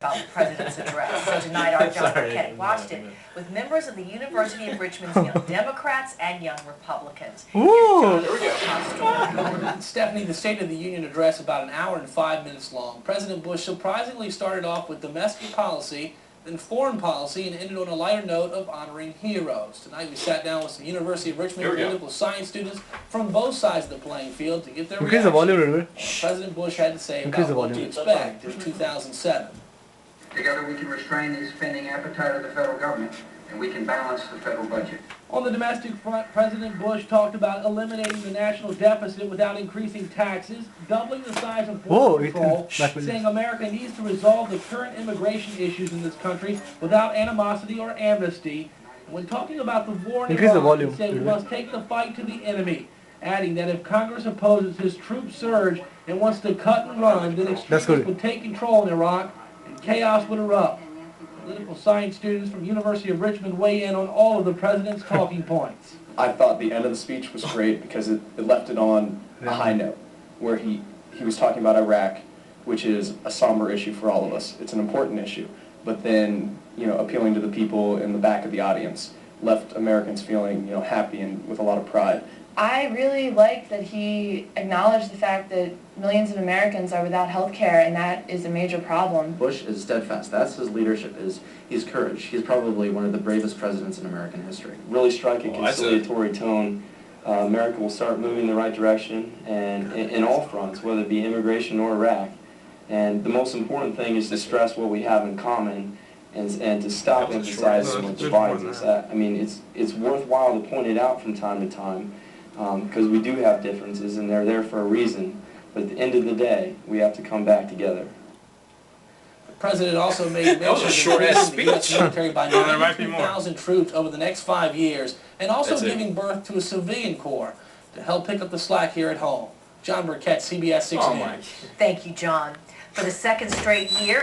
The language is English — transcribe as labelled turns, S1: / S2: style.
S1: about the president's address. So tonight our John Burkett watched it with members of the University of Richmond's Young Democrats and Young Republicans.
S2: Ooh.
S1: Here we go.
S3: Stephanie, the State of the Union address about an hour and 5 minutes long. President Bush surprisingly started off with domestic policy, then foreign policy, and ended on a lighter note of honoring heroes. Tonight we sat down with some University of Richmond political science students from both sides of the playing field to get their
S2: Increase the volume a little bit.
S3: President Bush had to say
S2: Increase
S3: about
S2: the
S3: what to
S2: volume.
S3: expect in 2007.
S4: Together we can restrain the spending appetite of the federal government, and we can balance the federal budget.
S3: On the domestic front, President Bush talked about eliminating the national deficit without increasing taxes, doubling the size of border control, saying America needs to resolve the current immigration issues in this country without animosity or amnesty. When talking about the war in Iraq, he said we must take the fight to the enemy, adding that if Congress opposes his troop surge and wants to cut and run, then extremists would take control in Iraq and chaos would erupt. Political science students from University of Richmond weigh in on all of the president's talking points.
S5: I thought the end of the speech was great because it left it on a high note, where he was talking about Iraq, which is a somber issue for all of us. It's an important issue. But then, appealing to the people in the back of the audience left Americans feeling, happy and with a lot of pride.
S6: I really like that he acknowledged the fact that millions of Americans are without health care, and that is a major problem.
S7: Bush is steadfast. That's his leadership, his courage. He's probably one of the bravest presidents in American history.
S5: Really strike a conciliatory tone. America will start moving in the right direction, and in all fronts, whether it be immigration or Iraq. And the most important thing is to stress what we have in common, and to stop emphasizing what divides us. I mean, it's worthwhile to point it out from time to time, because we do have differences, and they're there for a reason. But at the end of the day, we have to come back together.
S3: The president also made mention of increasing the U.S. military by 92,000 troops over the next 5 years, and also giving birth to a civilian corps to help pick up the slack here at home. John Burkett, CBS 6 News.
S1: Thank you, John. For the second straight year,